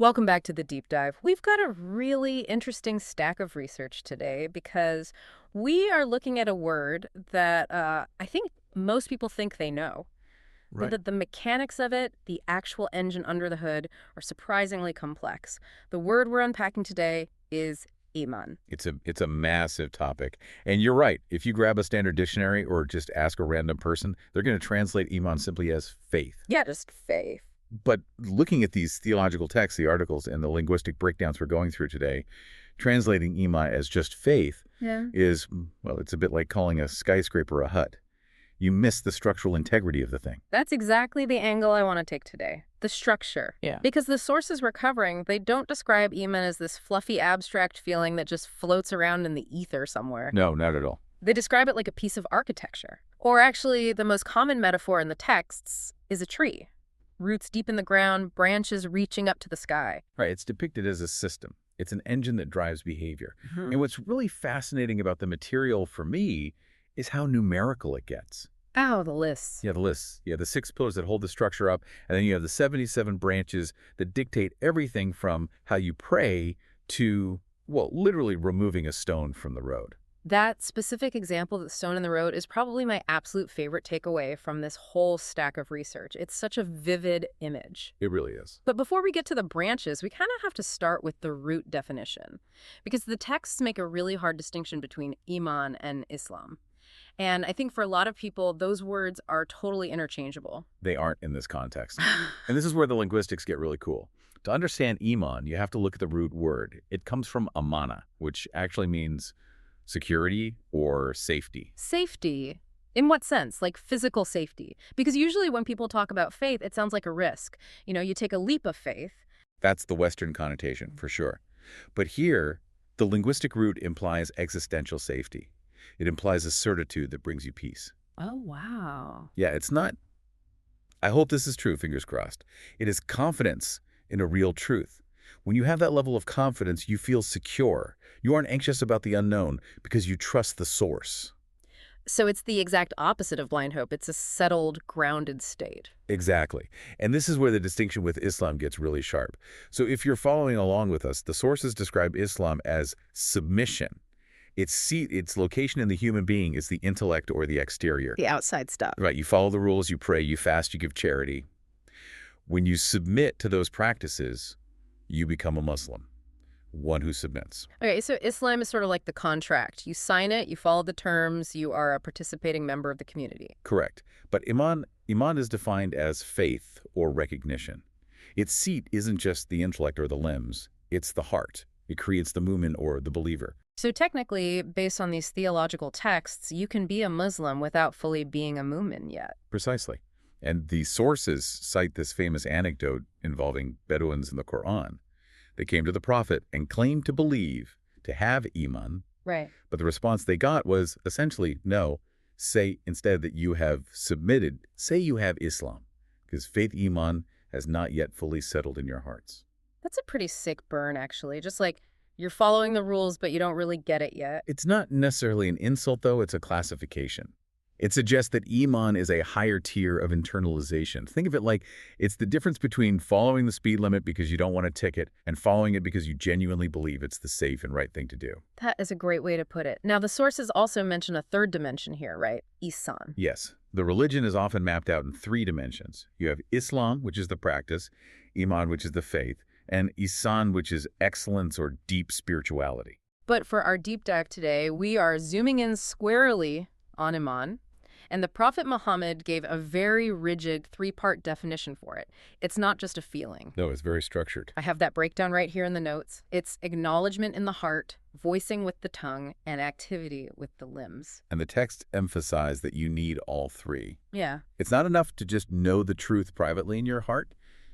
Welcome back to the deep dive. We've got a really interesting stack of research today because we are looking at a word that I think most people think they know. But Right. the mechanics of it, the actual engine under the hood, are surprisingly complex. The word we're unpacking today is Iman. It's a massive topic. And you're right. If you grab a standard dictionary or just ask a random person, they're going to translate Iman simply as faith. Yeah, just faith. But looking at these theological texts, the articles, and the linguistic breakdowns we're going through today, translating Iman as just faith Yeah. is, well, it's a bit like calling a skyscraper a hut. You miss the structural integrity of the thing. That's exactly the angle I want to take today. The structure. Yeah. Because the sources we're covering, they don't describe Iman as this fluffy, abstract feeling that just floats around in the ether somewhere. No, not at all. They describe it like a piece of architecture. Or actually, the most common metaphor in the texts is a tree. Roots deep in the ground, branches reaching up to the sky. Right. It's depicted as a system. It's an engine that drives behavior. And what's really fascinating about the material for me is how numerical it gets. Oh, the lists. Yeah, the lists. Yeah, the 6 pillars that hold the structure up, and then you have the 77 branches that dictate everything from how you pray to, well, literally removing a stone from the road. That specific example, the stone in the road, is probably my absolute favorite takeaway from this whole stack of research. It's such a vivid image. It really is. But before we get to the branches, we kind of have to start with the root definition, because the texts make a really hard distinction between Iman and Islam. And I think for a lot of people, those words are totally interchangeable. They aren't in this context. And this is where the linguistics get really cool. To understand Iman, you have to look at the root word. It comes from amana, which actually means security or safety. Safety. In what sense? Like physical safety? Because usually when people talk about faith, it sounds like a risk. You know, you take a leap of faith. That's the Western connotation, for sure. But here, the linguistic root implies existential safety. It implies a certitude that brings you peace. Oh, wow. Yeah, it's not, I hope this is true, fingers crossed. It is confidence in a real truth. When you have that level of confidence, you feel secure. You aren't anxious about the unknown because you trust the source. So it's the exact opposite of blind hope. It's a settled, grounded state. Exactly. And this is where the distinction with Islam gets really sharp. So if you're following along with us, the sources describe Islam as submission. Its location in the human being is the intellect or the exterior. The outside stuff. Right, you follow the rules, you pray, you fast, you give charity. When you submit to those practices, you become a Muslim, one who submits. Okay, so Islam is sort of like the contract. You sign it, you follow the terms, you are a participating member of the community. Correct. But Iman is defined as faith or recognition. Its seat isn't just the intellect or the limbs, it's the heart. It creates the mu'min or the believer. So technically, based on these theological texts, you can be a Muslim without fully being a mu'min yet. Precisely. And the sources cite this famous anecdote involving Bedouins in the Quran. They came to the Prophet and claimed to believe, to have Iman, Right. but the response they got was essentially, no, say instead that you have submitted, say you have Islam, because faith Iman has not yet fully settled in your hearts. That's a pretty sick burn, actually. Just like you're following the rules, but you don't really get it yet. It's not necessarily an insult, though. It's a classification. It suggests that Iman is a higher tier of internalization. Think of it like it's the difference between following the speed limit because you don't want a ticket and following it because you genuinely believe it's the safe and right thing to do. That is a great way to put it. Now, the sources also mention a third dimension here, right? Ihsan. Yes. The religion is often mapped out in 3 dimensions. You have Islam, which is the practice, Iman, which is the faith, and Ihsan, which is excellence or deep spirituality. But for our deep dive today, we are zooming in squarely on Iman. And the Prophet Muhammad gave a very rigid 3-part definition for it. It's not just a feeling. No, it's very structured. I have that breakdown right here in the notes. It's acknowledgement in the heart, voicing with the tongue, and activity with the limbs. And the text emphasized that you need all 3. Yeah. It's not enough to just know the truth privately in your heart.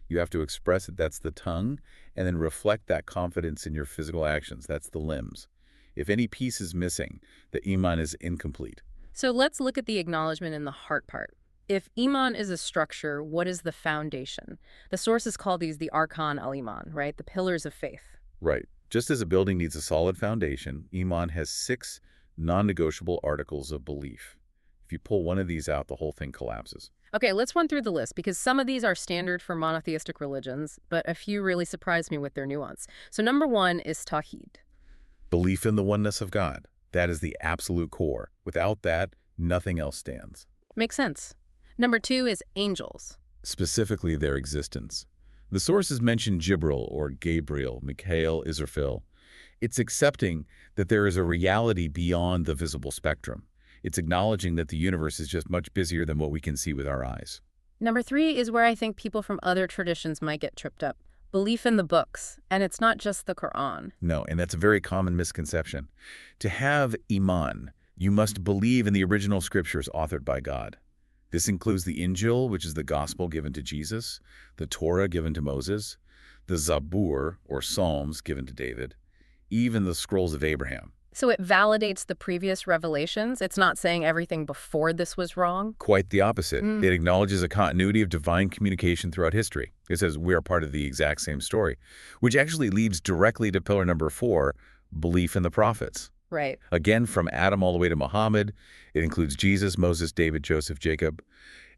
You have to express it, that's the tongue, and then reflect that confidence in your physical actions, that's the limbs. If any piece is missing, the Iman is incomplete. So let's look at the acknowledgement in the heart part. If Iman is a structure, what is the foundation? The sources call these the Arkan al-Iman, right? The pillars of faith. Right. Just as a building needs a solid foundation, Iman has 6 non-negotiable articles of belief. If you pull one of these out, the whole thing collapses. Okay, let's run through the list because some of these are standard for monotheistic religions, but a few really surprised me with their nuance. So number one is Tawhid. Belief in the oneness of God. That is the absolute core. Without that, nothing else stands. Makes sense. Number two is angels. Specifically their existence. The sources mention Jibril or Gabriel, Mikhail, Israfil. It's accepting that there is a reality beyond the visible spectrum. It's acknowledging that the universe is just much busier than what we can see with our eyes. Number three is where I think people from other traditions might get tripped up. Belief in the books. And it's not just the Quran. No, and that's a very common misconception. To have Iman, you must believe in the original scriptures authored by God. This includes the Injil, which is the gospel given to Jesus, the Torah given to Moses, the Zabur, or Psalms, given to David, even the scrolls of Abraham. So it validates the previous revelations. It's not saying everything before this was wrong. Quite the opposite. It acknowledges a continuity of divine communication throughout history. It says we are part of the exact same story, which actually leads directly to pillar number 4, belief in the prophets. Right. Again, from Adam all the way to Muhammad, it includes Jesus, Moses, David, Joseph, Jacob.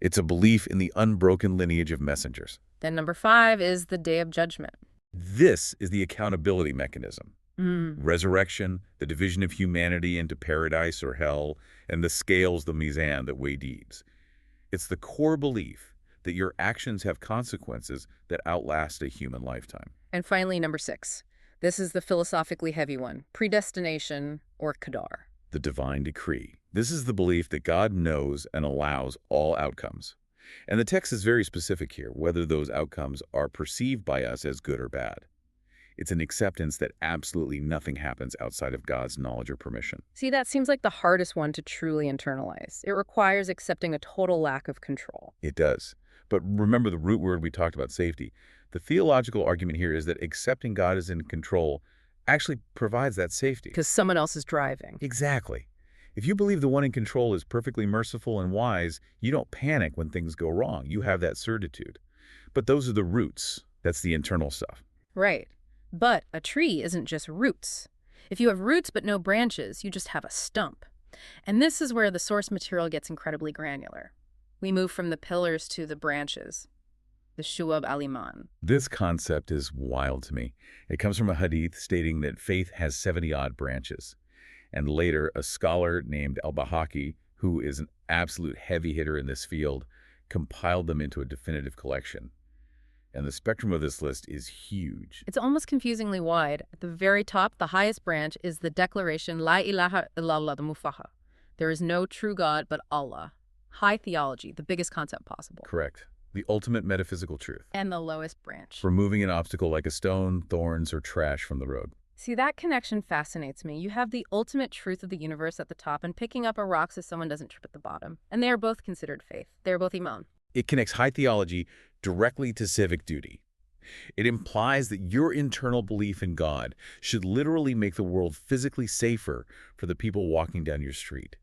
It's a belief in the unbroken lineage of messengers. Then number 5 is the Day of Judgment. This is the accountability mechanism. Resurrection, the division of humanity into paradise or hell, and the scales, the mizan, that weigh deeds. It's the core belief that your actions have consequences that outlast a human lifetime. And finally, number 6. This is the philosophically heavy one, predestination or Qadar. The divine decree. This is the belief that God knows and allows all outcomes. And the text is very specific here, whether those outcomes are perceived by us as good or bad. It's an acceptance that absolutely nothing happens outside of God's knowledge or permission. See, that seems like the hardest one to truly internalize. It requires accepting a total lack of control. It does. But remember the root word we talked about, safety. The theological argument here is that accepting God is in control actually provides that safety. Because someone else is driving. Exactly. If you believe the one in control is perfectly merciful and wise, you don't panic when things go wrong. You have that certitude. But those are the roots. That's the internal stuff. Right. But a tree isn't just roots. If you have roots but no branches, you just have a stump. And this is where the source material gets incredibly granular. We move from the pillars to the branches, the Shu'ab al-Iman. This concept is wild to me. It comes from a hadith stating that faith has 70-odd branches. And later, a scholar named al-Bahaki, who is an absolute heavy hitter in this field, compiled them into a definitive collection. And the spectrum of this list is huge. It's almost confusingly wide. At the very top, the highest branch is the declaration, La ilaha illallah, the mufaha. There is no true God but Allah. High theology, the biggest concept possible. Correct. The ultimate metaphysical truth. And the lowest branch. Removing an obstacle like a stone, thorns, or trash from the road. See, that connection fascinates me. You have the ultimate truth of the universe at the top and picking up a rock so someone doesn't trip at the bottom. And they are both considered faith. They are both Iman. It connects high theology directly to civic duty. It implies that your internal belief in God should literally make the world physically safer for the people walking down your street.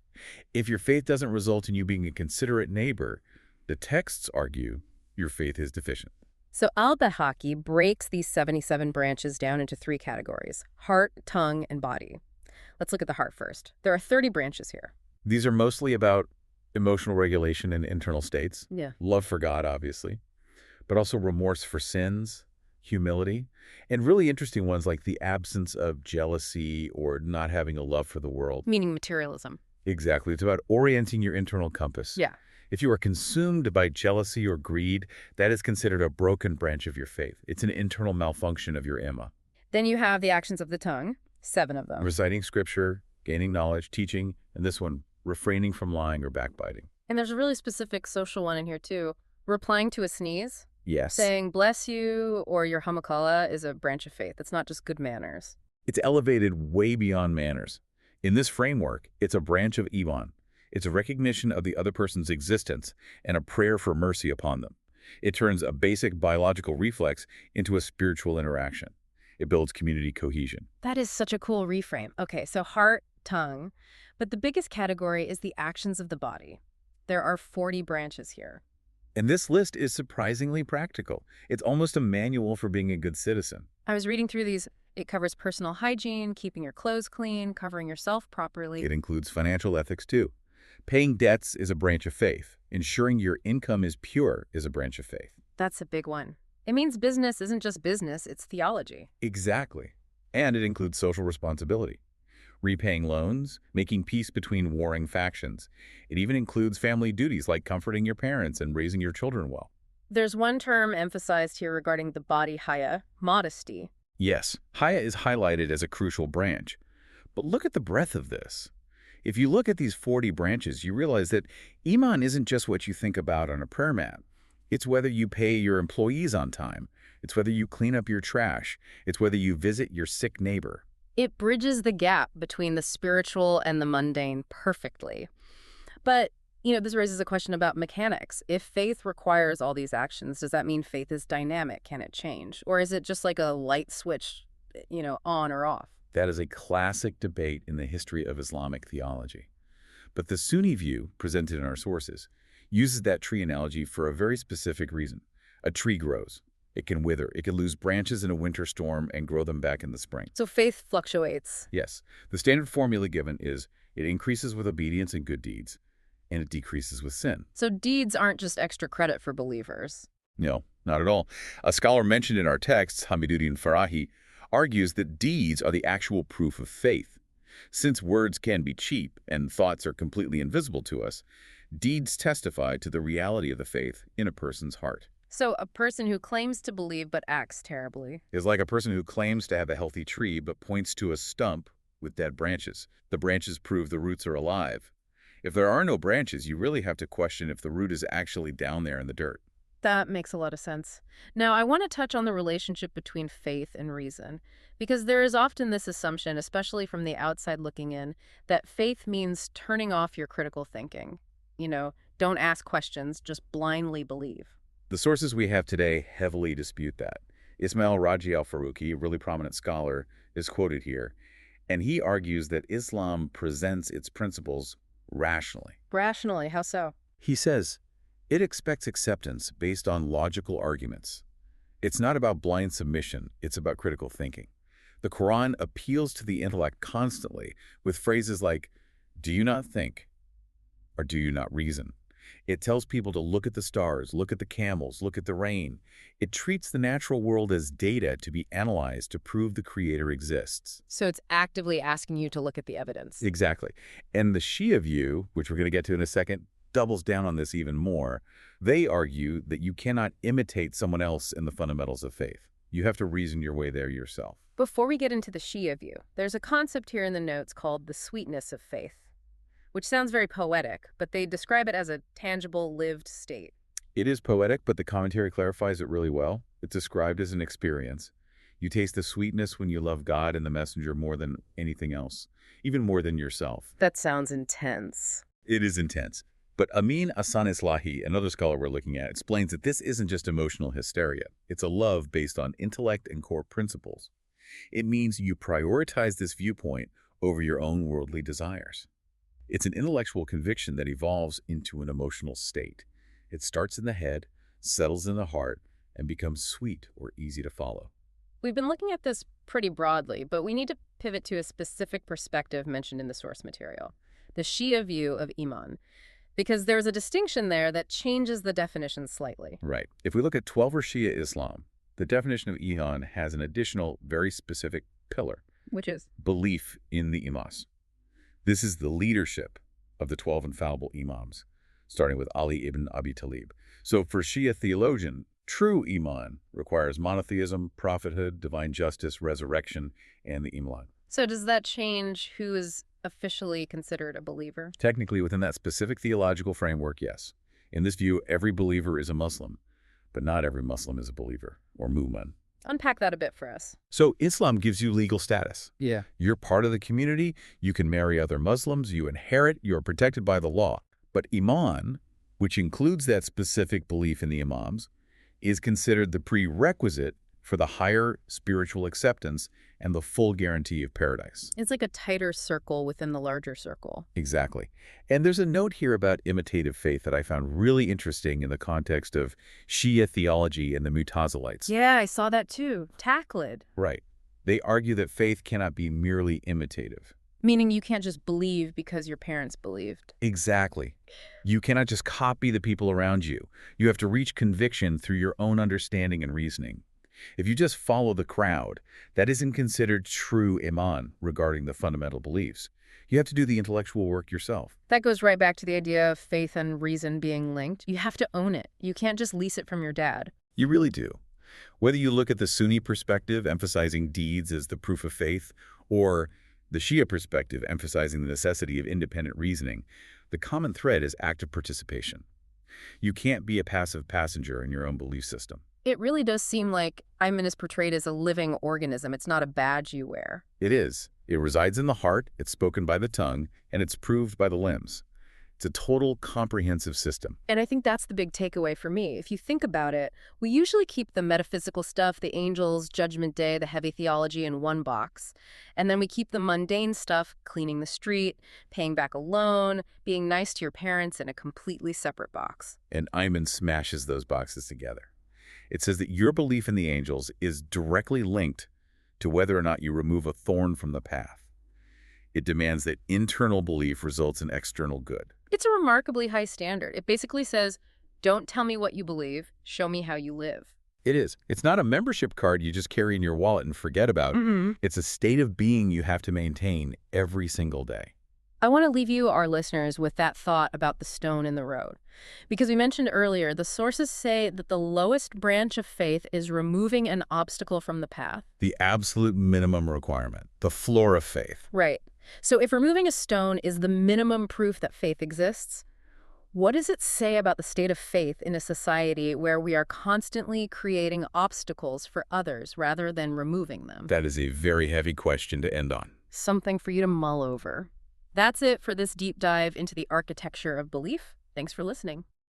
If your faith doesn't result in you being a considerate neighbor, the texts argue your faith is deficient. So al-Bahaki breaks these 77 branches down into 3 categories: heart, tongue, and body. Let's look at the heart first. There are 30 branches here. These are mostly about emotional regulation and internal states. Yeah. Love for God, obviously, but also remorse for sins, humility, and really interesting ones like the absence of jealousy or not having a love for the world. Meaning materialism. Exactly. It's about orienting your internal compass. Yeah. If you are consumed by jealousy or greed, that is considered a broken branch of your faith. It's an internal malfunction of your Ima. Then you have the actions of the tongue, 7 of them. Reciting scripture, gaining knowledge, teaching, and this one, refraining from lying or backbiting. And there's a really specific social one in here too. Replying to a sneeze. Yes. Saying bless you or your hamakala is a branch of faith. It's not just good manners. It's elevated way beyond manners. In this framework, it's a branch of Iman. It's a recognition of the other person's existence and a prayer for mercy upon them. It turns a basic biological reflex into a spiritual interaction. It builds community cohesion. That is such a cool reframe. Okay, so heart, tongue, but the biggest category is the actions of the body. There are 40 branches here. And this list is surprisingly practical. It's almost a manual for being a good citizen. I was reading through these. It covers personal hygiene, keeping your clothes clean, covering yourself properly. It includes financial ethics too. Paying debts is a branch of faith. Ensuring your income is pure is a branch of faith. That's a big one. It means business isn't just business, it's theology. Exactly. And it includes social responsibility. Repaying loans, making peace between warring factions. It even includes family duties like comforting your parents and raising your children well. There's one term emphasized here regarding the body haya, modesty. Yes, Haya is highlighted as a crucial branch. But look at the breadth of this. If you look at these 40 branches, you realize that Iman isn't just what you think about on a prayer mat. It's whether you pay your employees on time. It's whether you clean up your trash. It's whether you visit your sick neighbor. It bridges the gap between the spiritual and the mundane perfectly. But, this raises a question about mechanics. If faith requires all these actions, does that mean faith is dynamic? Can it change? Or is it just like a light switch, on or off? That is a classic debate in the history of Islamic theology. But the Sunni view, presented in our sources, uses that tree analogy for a very specific reason. A tree grows. It can wither. It can lose branches in a winter storm and grow them back in the spring. So faith fluctuates. Yes. The standard formula given is it increases with obedience and good deeds, and it decreases with sin. So deeds aren't just extra credit for believers. No, not at all. A scholar mentioned in our texts, Hamiduddin Farahi, argues that deeds are the actual proof of faith. Since words can be cheap and thoughts are completely invisible to us, deeds testify to the reality of the faith in a person's heart. So a person who claims to believe but acts terribly Is like a person who claims to have a healthy tree but points to a stump with dead branches. The branches prove the roots are alive. If there are no branches, you really have to question if the root is actually down there in the dirt. That makes a lot of sense. Now, I want to touch on the relationship between faith and reason, because there is often this assumption, especially from the outside looking in, that faith means turning off your critical thinking. Don't ask questions, just blindly believe. The sources we have today heavily dispute that. Ismail Raji al-Faruqi, a really prominent scholar, is quoted here, and he argues that Islam presents its principles rationally. Rationally, how so? He says, it expects acceptance based on logical arguments. It's not about blind submission, it's about critical thinking. The Quran appeals to the intellect constantly with phrases like, do you not think, or do you not reason? It tells people to look at the stars, look at the camels, look at the rain. It treats the natural world as data to be analyzed to prove the Creator exists. So it's actively asking you to look at the evidence. Exactly. And the Shia view, which we're going to get to in a second, doubles down on this even more. They argue that you cannot imitate someone else in the fundamentals of faith. You have to reason your way there yourself. Before we get into the Shia view, there's a concept here in the notes called the sweetness of faith, which sounds very poetic, but they describe it as a tangible, lived state. It is poetic, but the commentary clarifies it really well. It's described as an experience. You taste the sweetness when you love God and the messenger more than anything else, even more than yourself. That sounds intense. It is intense. But Amin Ahsan Islahi, another scholar we're looking at, explains that this isn't just emotional hysteria. It's a love based on intellect and core principles. It means you prioritize this viewpoint over your own worldly desires. It's an intellectual conviction that evolves into an emotional state. It starts in the head, settles in the heart, and becomes sweet or easy to follow. We've been looking at this pretty broadly, but we need to pivot to a specific perspective mentioned in the source material, the Shia view of Iman, because there's a distinction there that changes the definition slightly. Right. If we look at Twelver Shia Islam, the definition of Iman has an additional, very specific pillar. Which is? Belief in the Imams. This is the leadership of the 12 infallible Imams, starting with Ali ibn Abi Talib. So for Shia theologian, true Iman requires monotheism, prophethood, divine justice, resurrection, and the Iman. So does that change who is officially considered a believer? Technically, within that specific theological framework, yes. In this view, every believer is a Muslim, but not every Muslim is a believer, or mu'min. Unpack that a bit for us. So Islam gives you legal status. Yeah. You're part of the community, you can marry other Muslims, you inherit, you're protected by the law. But Iman, which includes that specific belief in the Imams, is considered the prerequisite for the higher spiritual acceptance and the full guarantee of paradise. It's like a tighter circle within the larger circle. Exactly. And there's a note here about imitative faith that I found really interesting in the context of Shia theology and the Mutazilites. Yeah, I saw that too. Taqlid. Right. They argue that faith cannot be merely imitative. Meaning you can't just believe because your parents believed. Exactly. You cannot just copy the people around you. You have to reach conviction through your own understanding and reasoning. If you just follow the crowd, that isn't considered true Iman regarding the fundamental beliefs. You have to do the intellectual work yourself. That goes right back to the idea of faith and reason being linked. You have to own it. You can't just lease it from your dad. You really do. Whether you look at the Sunni perspective, emphasizing deeds as the proof of faith, or the Shia perspective, emphasizing the necessity of independent reasoning, the common thread is active participation. You can't be a passive passenger in your own belief system. It really does seem like Iman is portrayed as a living organism. It's not a badge you wear. It is. It resides in the heart, it's spoken by the tongue, and it's proved by the limbs. It's a total comprehensive system. And I think that's the big takeaway for me. If you think about it, we usually keep the metaphysical stuff, the angels, Judgment Day, the heavy theology in one box. And then we keep the mundane stuff, cleaning the street, paying back a loan, being nice to your parents in a completely separate box. And Iman smashes those boxes together. It says that your belief in the angels is directly linked to whether or not you remove a thorn from the path. It demands that internal belief results in external good. It's a remarkably high standard. It basically says, don't tell me what you believe, show me how you live. It is. It's not a membership card you just carry in your wallet and forget about. It's a state of being you have to maintain every single day. I want to leave you, our listeners, with that thought about the stone in the road. Because we mentioned earlier, the sources say that the lowest branch of faith is removing an obstacle from the path. The absolute minimum requirement, the floor of faith. Right. So if removing a stone is the minimum proof that faith exists, what does it say about the state of faith in a society where we are constantly creating obstacles for others rather than removing them? That is a very heavy question to end on. Something for you to mull over. That's it for this deep dive into the architecture of belief. Thanks for listening.